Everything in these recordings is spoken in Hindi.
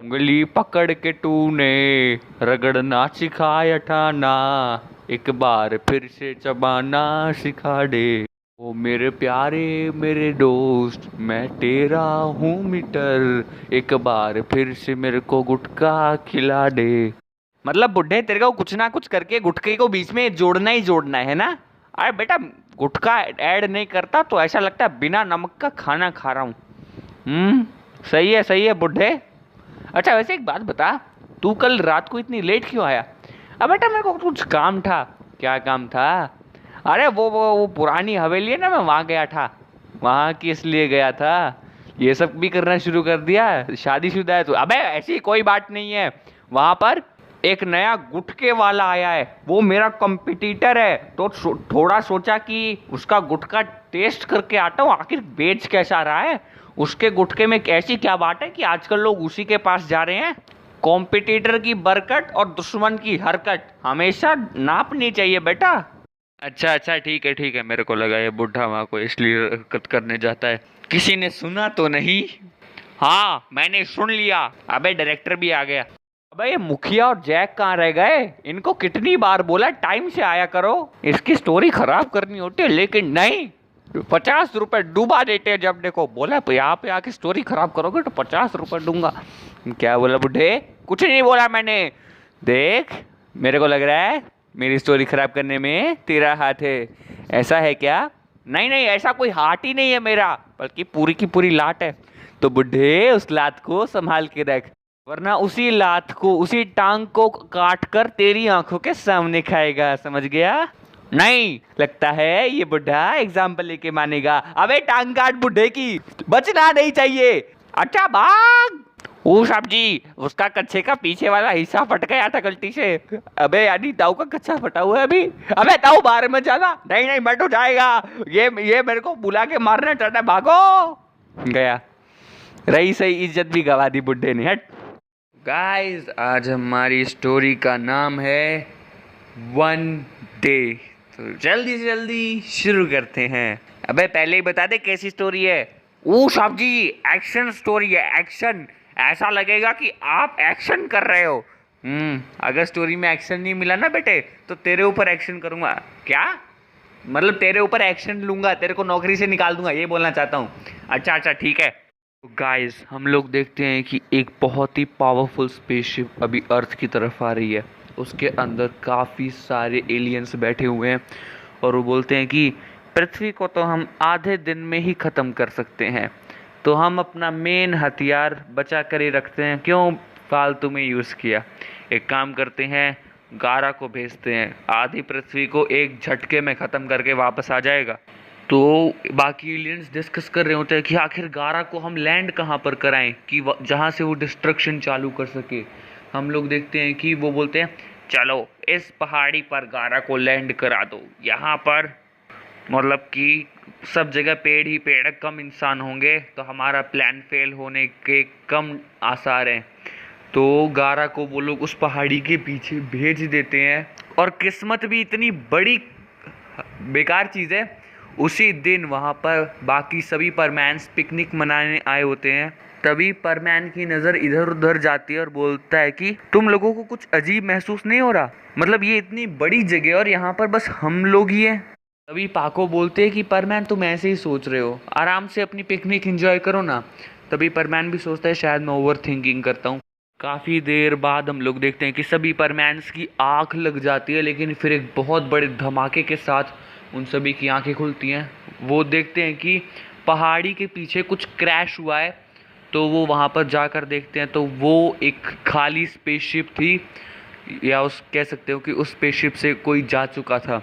उंगली पकड़ के तूने रगड़ना सिखाया था ना, एक बार फिर से चबाना सिखा दे। ओ मेरे प्यारे मेरे दोस्त, मैं तेरा हूँ मित्र, एक बार फिर से मेरे को गुटखा खिला दे। मतलब बुड्ढे तेरे को कुछ ना कुछ करके गुटखे को बीच में जोड़ना ही जोड़ना है ना। अरे बेटा, गुटखा ऐड नहीं करता तो ऐसा लगता है बिना नमक का खाना खा रहा हूँ। सही है बुड्ढे। अच्छा वैसे एक बात बता, तू कल रात को इतनी लेट क्यों आया? अब बेटा मेरे को कुछ काम था। क्या काम था? अरे वो पुरानी हवेली है ना, मैं वहाँ गया था। वहाँ किस लिए गया था? ये सब भी करना शुरू कर दिया? शादीशुदा है तू? अबे ऐसी कोई बात नहीं है। वहाँ पर एक नया गुटके वाला आया है, वो मेरा कंपटीटर है, तो थोड़ा सोचा कि उसका गुटका टेस्ट करके आता हूँ, आखिर बेच कैसा रहा है। उसके गुटके में ऐसी क्या बात है कि आजकल लोग उसी के पास जा रहे हैं। कॉम्पिटिटर की बरकत और दुश्मन की हरकत हमेशा नापनी चाहिए बेटा। अच्छा ठीक है, मेरे को लगा ये बुढ़ा वहाँ को इसलिए हरकत करने जाता है। किसी ने सुना तो नहीं? हाँ मैंने सुन लिया। अबे डायरेक्टर भी आ गया। अबे ये मुखिया और जैक कहाँ रह गए? इनको कितनी बार बोला टाइम से आया करो। इसकी स्टोरी खराब करनी होती है लेकिन नहीं, 50 रुपए डूबा देते हैं। जब देखो बोला यहाँ पे आके स्टोरी खराब करोगे तो 50 रुपए दूंगा। क्या बोला बुढ़े? कुछ नहीं बोला मैंने। देख, मेरे को लग रहा है मेरी स्टोरी खराब करने में तेरा हाथ है। ऐसा है क्या? नहीं ऐसा कोई हाथ ही नहीं है मेरा, बल्कि पूरी की पूरी लात है। तो बुढ़े उस लात को संभाल के रख, वरना उसी लात को, उसी टांग को काट कर तेरी आंखों के सामने खाएगा। समझ गया? नहीं लगता है ये बुढ़ा एग्जाम्पल लेके मानेगा। अबे टांग काट बुढ़े की, बचना नहीं चाहिए। अच्छा भाग। ओ साहब जी, उसका कच्छे का पीछे वाला हिस्सा फट गया था गलती से। अबे यानी ताऊ का कच्छा फटा हुआ है अभी। अबे ताऊ बाहर में जाना। नहीं मैं तो जाएगा। ये मेरे को बुला के मारने चढ़ा, भागो। गया। रही सही इज्जत भी गवा दी बुढ़े ने। हट। गाइस आज हमारी स्टोरी का नाम है वन डे। तो जल्दी से जल्दी शुरू करते हैं। अबे पहले ही बता दे कैसी स्टोरी है। ओ साहब जी, एक्शन स्टोरी है, एक्शन। ऐसा लगेगा कि आप एक्शन कर रहे हो। अगर स्टोरी में एक्शन नहीं मिला ना बेटे, तो तेरे ऊपर एक्शन करूंगा। क्या मतलब? तेरे ऊपर एक्शन लूंगा, तेरे को नौकरी से निकाल दूंगा, ये बोलना चाहता हूँ। अच्छा ठीक है। तो गाइस हम लोग देखते हैं कि एक बहुत ही पावरफुल स्पेसशिप अभी अर्थ की तरफ आ रही है। उसके अंदर काफ़ी सारे एलियंस बैठे हुए हैं और वो बोलते हैं कि पृथ्वी को तो हम आधे दिन में ही ख़त्म कर सकते हैं, तो हम अपना मेन हथियार बचा कर ही रखते हैं, क्यों फालतू में यूज़ किया। एक काम करते हैं, गारा को भेजते हैं, आधी पृथ्वी को एक झटके में ख़त्म करके वापस आ जाएगा। तो बाकी एलियंस डिस्कस कर रहे होते हैं कि आखिर गारा को हम लैंड कहाँ पर कराएं कि जहाँ से वो डिस्ट्रक्शन चालू कर सके। हम लोग देखते हैं कि वो बोलते हैं चलो इस पहाड़ी पर गारा को लैंड करा दो। यहाँ पर मतलब कि सब जगह पेड़ ही पेड़, कम इंसान होंगे तो हमारा प्लान फेल होने के कम आसार हैं। तो गारा को वो लोग उस पहाड़ी के पीछे भेज देते हैं। और किस्मत भी इतनी बड़ी बेकार चीज़ है, उसी दिन वहाँ पर बाकी सभी परमैन्स पिकनिक मनाने आए होते हैं। तभी परमैन की नज़र इधर उधर जाती है और बोलता है कि तुम लोगों को कुछ अजीब महसूस नहीं हो रहा? मतलब ये इतनी बड़ी जगह और यहाँ पर बस हम लोग ही हैं। तभी पाको बोलते हैं कि परमैन तुम ऐसे ही सोच रहे हो, आराम से अपनी पिकनिक एंजॉय करो ना। तभी परमैन भी सोचता है शायद मैं ओवर थिंकिंग करता हूँ। काफ़ी देर बाद हम लोग देखते हैं कि सभी परमैन्स की आँख लग जाती है, लेकिन फिर एक बहुत बड़े धमाके के साथ उन सभी की आंखें खुलती हैं। वो देखते हैं कि पहाड़ी के पीछे कुछ क्रैश हुआ है। तो वो वहाँ पर जाकर देखते हैं तो वो एक खाली स्पेसशिप थी, या उस कह सकते हो कि उस स्पेसशिप से कोई जा चुका था।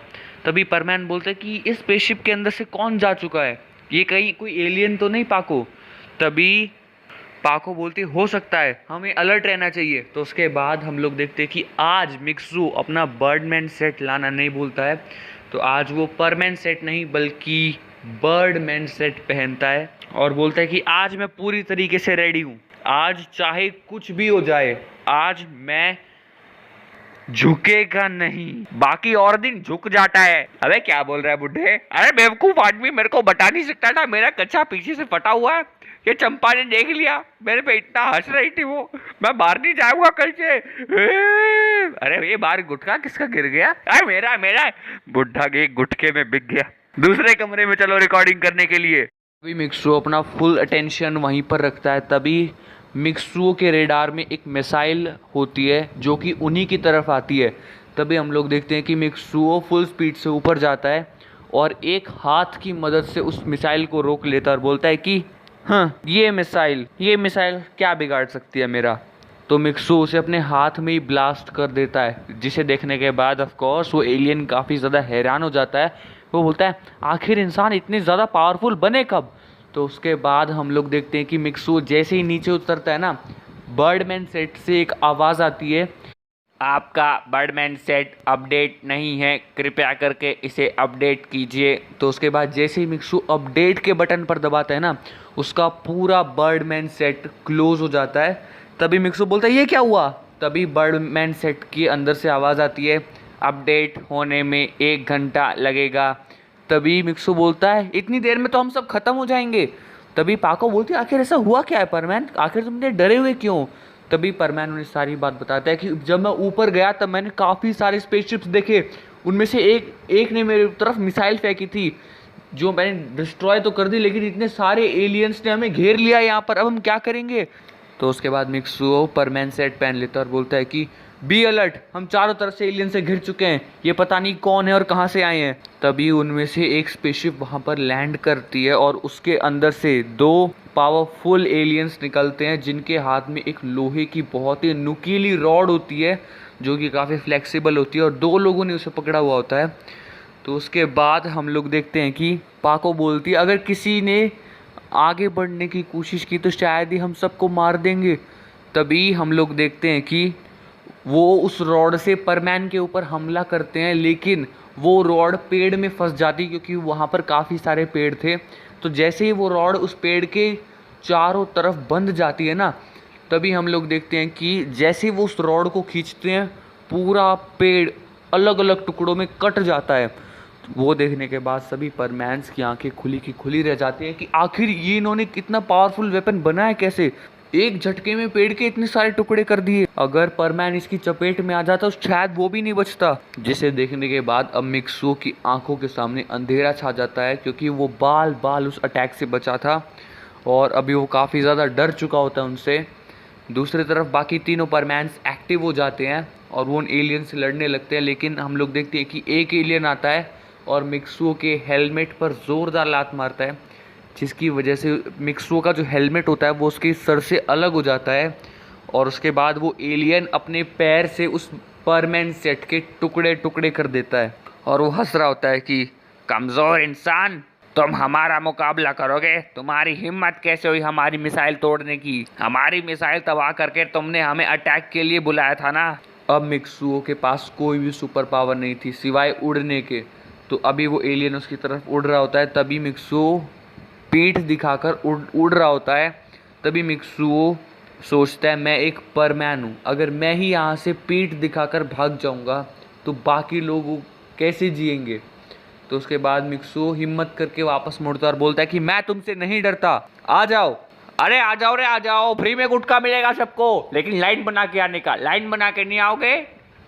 तभी परमैन बोलते हैं कि इस स्पेसशिप के अंदर से कौन जा चुका है? ये कहीं कोई एलियन तो नहीं पाको? तभी पाको बोलती हो सकता है, हमें अलर्ट रहना चाहिए। तो उसके बाद हम लोग देखते हैं कि आज मिक्सू अपना बर्डमैन सेट लाना नहीं भूलता है। तो आज वो परमैन सेट नहीं बल्कि बर्डमैन सेट पहनता है और बोलता है कि आज मैं पूरी तरीके से रेडी हूँ, आज चाहे कुछ भी हो जाए, आज मैं झुकेगा नहीं। बाकी और दिन झुक जाता है। अबे क्या बोल रहा है बुड्ढे? अरे बेवकूफ आदमी, मेरे को बता नहीं सकता था मेरा कच्चा पीछे से फटा हुआ है? ये चंपा ने देख लिया, मेरे पे इतना हंस रही थी वो, मैं बाहर नहीं जाऊंगा कल से। अरे ये बाहर गुटखा किसका गिर गया? अरे मेरा मेरा। बुढ़ा के गुटके में बिक गया। दूसरे कमरे में चलो रिकॉर्डिंग करने के लिए। तभी मिक्सू अपना फुल अटेंशन वहीं पर रखता है। तभी मिक्सू के रेडार में एक मिसाइल होती है जो कि उन्हीं की तरफ आती है। तभी हम लोग देखते हैं कि मिक्सू फुल स्पीड से ऊपर जाता है और एक हाथ की मदद से उस मिसाइल को रोक लेता है और बोलता है कि हाँ, ये मिसाइल क्या बिगाड़ सकती है मेरा। तो मिक्सू उसे अपने हाथ में ही ब्लास्ट कर देता है, जिसे देखने के बाद ऑफ कोर्स वो एलियन काफ़ी ज़्यादा हैरान हो जाता है। वो बोलता है आखिर इंसान इतने ज़्यादा पावरफुल बने कब। तो उसके बाद हम लोग देखते हैं कि मिक्सू जैसे ही नीचे उतरता है ना, बर्डमैन सेट से एक आवाज़ आती है, आपका बर्डमैन सेट अपडेट नहीं है, कृपया करके इसे अपडेट कीजिए। तो उसके बाद जैसे ही मिक्सू अपडेट के बटन पर दबाता है ना, उसका पूरा बर्डमैन सेट क्लोज हो जाता है। तभी मिक्सू बोलता है ये क्या हुआ। तभी बर्डमैन सेट के अंदर से आवाज़ आती है, अपडेट होने में 1 घंटा लगेगा। तभी मिक्सू बोलता है इतनी देर में तो हम सब खत्म हो जाएंगे। तभी पाको बोलती है आखिर ऐसा हुआ क्या है परमैन, आखिर तुम इतने डरे हुए क्यों। तभी परमैन उन्हें सारी बात बताता है कि जब मैं ऊपर गया तब मैंने काफ़ी सारे स्पेसशिप्स देखे, उनमें से एक ने मेरी तरफ मिसाइल फेंकी थी जो मैंने डिस्ट्रॉय तो कर दी, लेकिन इतने सारे एलियंस ने हमें घेर लिया यहाँ पर, अब हम क्या करेंगे। तो उसके बाद मिक्सू परमैन सेट पहन लेता है और बोलता है कि बी अलर्ट, हम चारों तरफ से एलियन से घिर चुके हैं, ये पता नहीं कौन है और कहाँ से आए हैं। तभी उनमें से एक स्पेसशिप वहाँ पर लैंड करती है और उसके अंदर से 2 पावरफुल एलियंस निकलते हैं, जिनके हाथ में एक लोहे की बहुत ही नुकीली रॉड होती है जो कि काफ़ी फ्लेक्सिबल होती है और 2 लोगों ने उसे पकड़ा हुआ होता है। तो उसके बाद हम लोग देखते हैं कि पाको बोलती है अगर किसी ने आगे बढ़ने की कोशिश की तो शायद ही हम सबको मार देंगे। तभी हम लोग देखते हैं कि वो उस रॉड से परमैन के ऊपर हमला करते हैं, लेकिन वो रॉड पेड़ में फंस जाती क्योंकि वहाँ पर काफ़ी सारे पेड़ थे। तो जैसे ही वो रॉड उस पेड़ के चारों तरफ बंध जाती है ना, तभी हम लोग देखते हैं कि जैसे वो उस रॉड को खींचते हैं पूरा पेड़ अलग अलग टुकड़ों में कट जाता है। वो देखने के बाद सभी परमैन्स की आंखें खुली की खुली रह जाती हैं कि आखिर ये इन्होंने कितना पावरफुल वेपन बनाया कैसे, एक झटके में पेड़ के इतने सारे टुकड़े कर दिए। अगर परमैन इसकी चपेट में आ जाता तो शायद वो भी नहीं बचता। जिसे देखने के बाद अब मिक्सू की आंखों के सामने अंधेरा छा जाता है क्योंकि वो बाल बाल उस अटैक से बचा था और अभी वो काफ़ी ज़्यादा डर चुका होता है उनसे। दूसरी तरफ बाकी तीनों परमैन्स एक्टिव हो जाते हैं और वो उन एलियन से लड़ने लगते हैं, लेकिन हम लोग देखते हैं कि एक एलियन आता है और मिक्सू के हेलमेट पर ज़ोरदार लात मारता है, जिसकी वजह से मिक्सू का जो हेलमेट होता है वो उसके सर से अलग हो जाता है और उसके बाद वो एलियन अपने पैर से उस परमैन सेट के टुकड़े टुकड़े कर देता है और वो हंस रहा होता है कि कमज़ोर इंसान, तुम हमारा मुकाबला करोगे, तुम्हारी हिम्मत कैसे हुई हमारी मिसाइल तोड़ने की, हमारी मिसाइल तबाह करके तुमने हमें अटैक के लिए बुलाया था ना। अब मिक्सू के पास कोई भी सुपर पावर नहीं थी सिवाय उड़ने के। तो अभी वो एलियन उसकी तरफ उड़ रहा होता है, तभी मिक्सू पीठ दिखाकर उड़ रहा होता है। तभी मिक्सू सोचता है मैं एक परमैन हूँ, अगर मैं ही यहाँ से पीठ दिखाकर भाग जाऊँगा तो बाकी लोग कैसे जिएंगे। तो उसके बाद मिक्सू हिम्मत करके वापस मुड़ता और बोलता है कि मैं तुमसे नहीं डरता, आ जाओ। अरे आ जाओ रे आ जाओ, फ्री में गुटखा मिलेगा सबको, लेकिन लाइन बना के आने का, लाइन बना के नहीं आओगे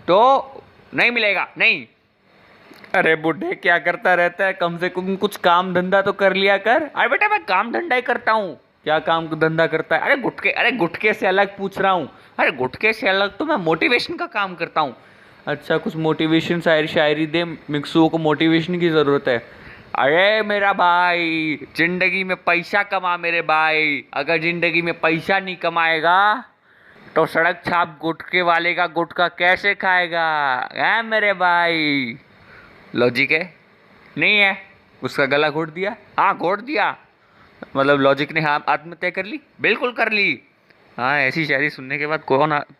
तो नहीं मिलेगा, नहीं। अरे बुढ़े क्या करता रहता है, कम से कम कुछ काम धंधा तो कर लिया कर। अरे बेटा मैं काम धंधा ही करता हूँ। क्या काम धंधा करता है? अरे गुटके से अलग पूछ रहा हूँ। अरे गुटके से अलग तो मैं मोटिवेशन का काम करता हूँ। अच्छा कुछ मोटिवेशन शायरी दे, मिक्सू को मोटिवेशन की ज़रूरत है। अरे मेरा भाई जिंदगी में पैसा कमा मेरे भाई, अगर जिंदगी में पैसा नहीं कमाएगा तो सड़क छाप गुटके वाले का गुटखा कैसे खाएगा, है मेरे भाई। लॉजिक है? नहीं है। उसका गला घोट दिया? हाँ घोट दिया। मतलब लॉजिक ने हाँ आत्महत्या कर ली? बिल्कुल कर ली। हाँ ऐसी शायरी सुनने के बाद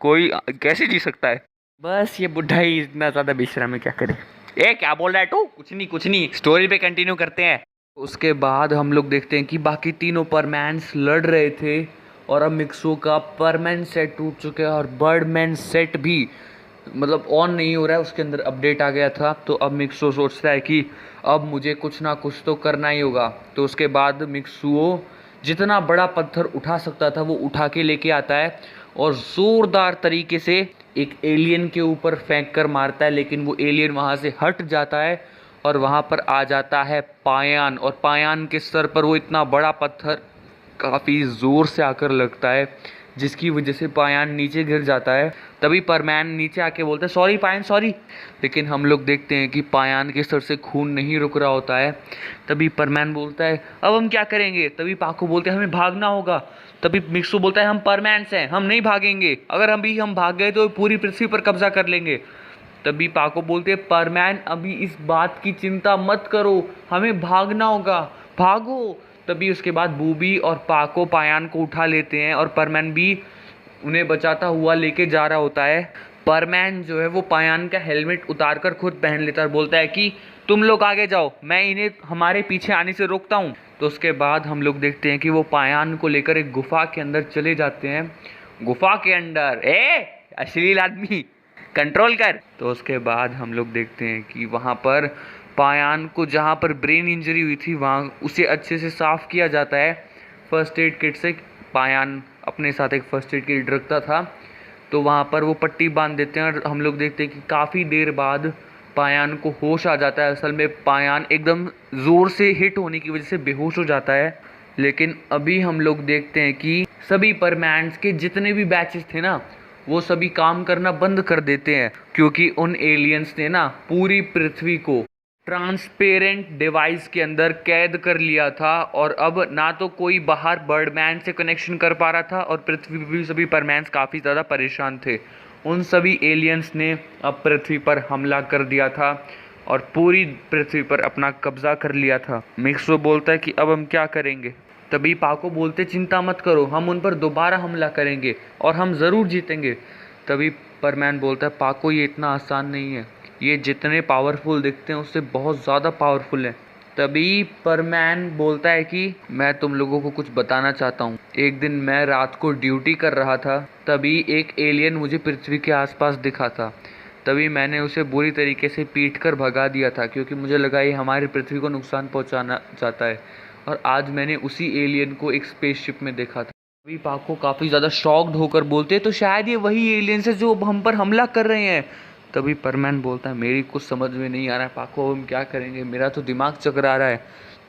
कोई कैसे जी सकता है। बस ये बुढ़ा ही इतना ज़्यादा बेशरम है, क्या करे। क्या बोल रहा है तू? कुछ नहीं, स्टोरी पे कंटिन्यू करते हैं। उसके बाद हम लोग देखते हैं कि बाकी तीनों परमैन्स लड़ रहे थे और अब मिक्सू का परमैन सेट टूट चुका है और बर्डमैन सेट भी मतलब ऑन नहीं हो रहा है, उसके अंदर अपडेट आ गया था। तो अब मिक्सू सोचता है कि अब मुझे कुछ ना कुछ तो करना ही होगा। तो उसके बाद मिक्सू जितना बड़ा पत्थर उठा सकता था वो उठा के लेके आता है और ज़ोरदार तरीके से एक एलियन के ऊपर फेंक कर मारता है, लेकिन वो एलियन वहाँ से हट जाता है और वहाँ पर आ जाता है पायान, और पायान के सर पर वो इतना बड़ा पत्थर काफ़ी ज़ोर से आकर लगता है, जिसकी वजह से पायान नीचे गिर जाता है। तभी परमैन नीचे आके बोलता है सॉरी पायान सॉरी, लेकिन हम लोग देखते हैं कि पायान के सर से खून नहीं रुक रहा होता है। तभी परमैन बोलता है अब हम क्या करेंगे। तभी पाको बोलते हैं हमें भागना होगा। तभी मिक्सू बोलता है हम परमैन्स हैं, हम नहीं भागेंगे, अगर हम भाग गए तो पूरी पृथ्वी पर कब्जा कर लेंगे। तभी पाको बोलते हैं परमैन अभी इस बात की चिंता मत करो, हमें भागना होगा, भागो। तभी उसके बाद बूबी और पाको पायान को उठा लेते हैं और परमैन भी उन्हें बचाता हुआ लेके जा रहा होता है। परमैन जो है वो पायान का हेलमेट उतार कर खुद पहन लेता है और बोलता है कि तुम लोग आगे जाओ, मैं इन्हें हमारे पीछे आने से रोकता हूँ। तो उसके बाद हम लोग देखते हैं कि वो पायान को लेकर एक गुफा के अंदर चले जाते हैं। गुफा के अंदर अश्लील आदमी कंट्रोल कर। तो उसके बाद हम लोग देखते हैं कि वहाँ पर पायान को जहाँ पर ब्रेन इंजरी हुई थी वहाँ उसे अच्छे से साफ़ किया जाता है फर्स्ट एड किट से। पायान अपने साथ एक फर्स्ट एड किट रखता था, तो वहाँ पर वो पट्टी बांध देते हैं और हम लोग देखते हैं कि काफ़ी देर बाद पायान को होश आ जाता है। असल में पायान एकदम ज़ोर से हिट होने की वजह से बेहोश हो जाता है। लेकिन अभी हम लोग देखते हैं कि सभी परमैन्स के जितने भी बैचेस थे ना वो सभी काम करना बंद कर देते हैं, क्योंकि उन एलियंस ने ना पूरी पृथ्वी को ट्रांसपेरेंट डिवाइस के अंदर कैद कर लिया था और अब ना तो कोई बाहर बर्डमैन से कनेक्शन कर पा रहा था और पृथ्वी पर भी सभी परमैन्स काफ़ी ज़्यादा परेशान थे। उन सभी एलियंस ने अब पृथ्वी पर हमला कर दिया था और पूरी पृथ्वी पर अपना कब्जा कर लिया था। मिक्सो बोलता है कि अब हम क्या करेंगे। तभी पाको बोलते चिंता मत करो, हम उन पर दोबारा हमला करेंगे और हम ज़रूर जीतेंगे। तभी परमैन बोलता है पाको ये इतना आसान नहीं है, ये जितने पावरफुल दिखते हैं उससे बहुत ज़्यादा पावरफुल है। तभी परमैन बोलता है कि मैं तुम लोगों को कुछ बताना चाहता हूँ। एक दिन मैं रात को ड्यूटी कर रहा था, तभी एक एलियन मुझे पृथ्वी के आसपास दिखा था। तभी मैंने उसे बुरी तरीके से पीट कर भगा दिया था, क्योंकि मुझे लगा ये हमारी पृथ्वी को नुकसान पहुँचाना चाहता है। और आज मैंने उसी एलियन को एक स्पेसशिप में देखा था। तभी पाको काफ़ी ज़्यादा शॉक्ड होकर बोलते हैं तो शायद ये वही एलियंस है जो हम पर हमला कर रहे हैं। तभी परमैन बोलता है मेरी कुछ समझ में नहीं आ रहा है पाको, हम क्या करेंगे, मेरा तो दिमाग चकरा रहा है।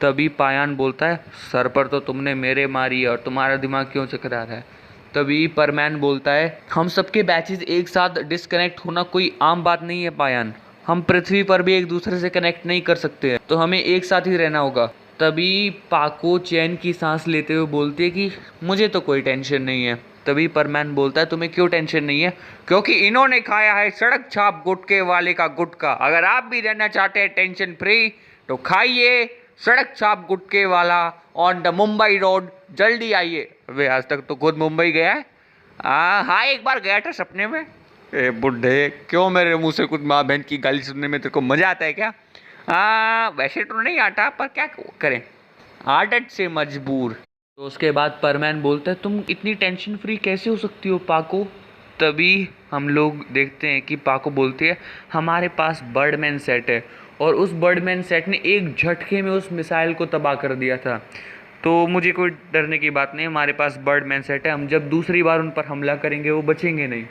तभी पायान बोलता है सर पर तो तुमने मेरे मारी है और तुम्हारा दिमाग क्यों चकरा रहा है। तभी परमैन बोलता है हम सबके बैचेस एक साथ डिस्कनेक्ट होना कोई आम बात नहीं है पायान, हम पृथ्वी पर भी एक दूसरे से कनेक्ट नहीं कर सकते हैं, तो हमें एक साथ ही रहना होगा। तभी पाको चैन की सांस लेते हुए बोलती है कि मुझे तो कोई टेंशन नहीं है। तभी परमैन बोलता है तुम्हें क्यों टेंशन नहीं है, क्योंकि इन्होंने खाया है सड़क छाप गुटके वाले का गुटका। अगर आप भी रहना चाहते हैं टेंशन फ्री तो खाइए सड़क छाप गुटके वाला ऑन द मुंबई रोड, जल्दी आइए। वे आज तक तो खुद मुंबई गया है? हाँ एक बार गया था सपने में। ए बुढ़े क्यों मेरे मुंह से कुछ माँ बहन की गाली सुनने में तेरे को मजा आता है क्या? वैसे तो नहीं आता, पर क्या करें, आदत से मजबूर। तो उसके बाद परमैन बोलता है तुम इतनी टेंशन फ्री कैसे हो सकती हो पाको। तभी हम लोग देखते हैं कि पाको बोलती है हमारे पास बर्डमैन सेट है और उस बर्डमैन सेट ने एक झटके में उस मिसाइल को तबाह कर दिया था, तो मुझे कोई डरने की बात नहीं, हमारे पास बर्डमैन सेट है, हम जब दूसरी बार उन पर हमला करेंगे वो बचेंगे नहीं।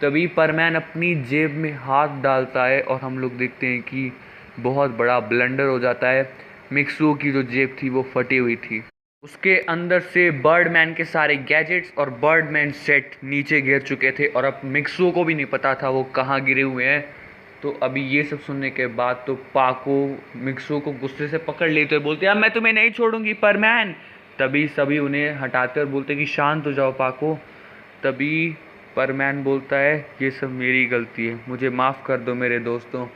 तभी परमैन अपनी जेब में हाथ डालता है और हम लोग देखते हैं कि बहुत बड़ा ब्लंडर हो जाता है। मिक्सू की जो जेब थी वो फटी हुई थी, उसके अंदर से बर्डमैन के सारे गैजेट्स और बर्डमैन सेट नीचे गिर चुके थे और अब मिक्सू को भी नहीं पता था वो कहाँ गिरे हुए हैं। तो अभी ये सब सुनने के बाद तो पाको मिक्सू को गुस्से से पकड़ लेते हुए बोलते हैं अब मैं तुम्हें नहीं छोड़ूंगी परमैन। तभी सभी उन्हें हटाते और बोलते कि शांत हो जाओ पाको। तभी परमैन बोलता है ये सब मेरी गलती है, मुझे माफ़ कर दो मेरे दोस्तों।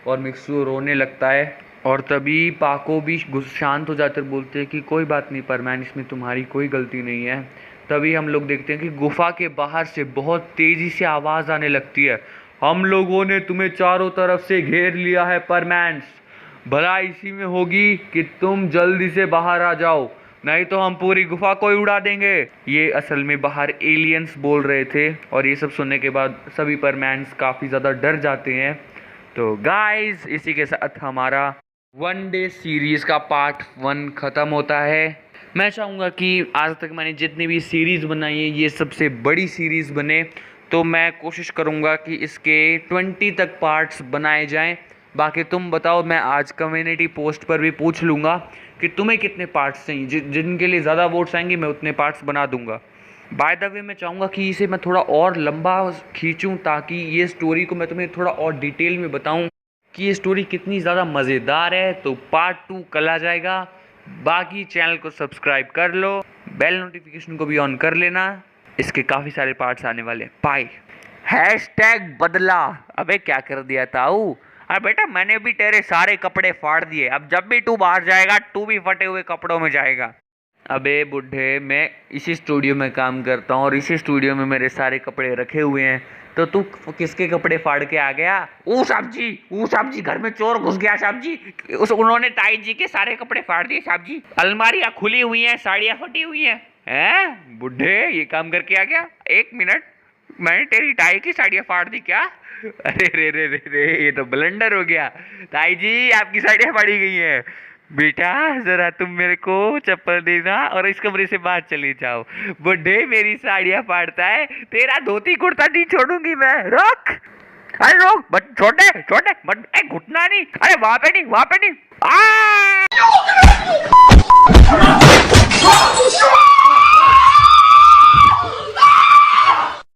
और मिक्सू रोने लगता है और तभी पाको भी शांत हो जाते बोलते हैं कि कोई बात नहीं परमैन, इसमें तुम्हारी कोई गलती नहीं है। तभी हम लोग देखते हैं कि गुफा के बाहर से बहुत तेज़ी से आवाज़ आने लगती है हम लोगों ने तुम्हें चारों तरफ से घेर लिया है परमैन, भला इसी में होगी कि तुम जल्दी से बाहर आ जाओ, नहीं तो हम पूरी गुफा को ही उड़ा देंगे। ये असल में बाहर एलियंस बोल रहे थे और ये सब सुनने के बाद सभी परमैन्स काफ़ी ज़्यादा डर जाते हैं। तो गाइस इसी के साथ हमारा वन डे सीरीज़ का पार्ट 1 ख़त्म होता है। मैं चाहूँगा कि आज तक मैंने जितनी भी सीरीज़ बनाई है ये सबसे बड़ी सीरीज़ बने, तो मैं कोशिश करूँगा कि इसके 20 तक पार्ट्स बनाए जाएं। बाकी तुम बताओ, मैं आज कम्युनिटी पोस्ट पर भी पूछ लूँगा कि तुम्हें कितने पार्ट्स चाहिए। जिनके लिए ज़्यादा वोट्स आएंगे मैं उतने पार्ट्स बना दूँगा। बाय द वे मैं चाहूँगा कि इसे मैं थोड़ा और लंबा खींचूँ ताकि ये स्टोरी को मैं तुम्हें थोड़ा और डिटेल में बताऊँ कि ये स्टोरी कितनी ज़्यादा मज़ेदार है। तो पार्ट 2 कल आ जाएगा। बाकी चैनल को सब्सक्राइब कर लो, बेल नोटिफिकेशन को भी ऑन कर लेना, इसके काफ़ी सारे पार्ट्स आने वाले। बाय। हैशटैग बदला। अबे क्या कर दिया ताऊ? अरे बेटा मैंने भी तेरे सारे कपड़े फाड़ दिए, अब जब भी तू बाहर जाएगा तू भी फटे हुए कपड़ों में जाएगा। अबे बुढ़े, मैं इसी स्टूडियो में काम करता हूँ और इसी स्टूडियो में मेरे सारे कपड़े रखे हुए हैं, तो तू किसके कपड़े फाड़ के आ गया? ऊ साहब जी घर में चोर घुस गया साहब जी, उन्होंने ताई जी के सारे कपड़े फाड़ दिए साहब जी, अलमारियाँ खुली हुई हैं, साड़ियाँ फटी हुई हैं। हैं बुढ़े, ये काम करके आ गया? 1 मिनट, मैंने तेरी ताई की साड़ियाँ फाड़ दी क्या? अरे रे रे रे रे, ये तो ब्लंडर हो गया। ताई जी आपकी साड़ियाँ फाड़ी गई हैं। बेटा जरा तुम मेरे को चप्पल देना और इस कमरे से बाहर चले जाओ। बुड्ढे मेरी साड़ियाँ फाड़ता है, तेरा धोती कुर्ता नहीं छोड़ूंगी मैं। रोक, अरे रोक, बट छोड़ दे मत, घुटना नहीं, अरे वहां पे नहीं, आ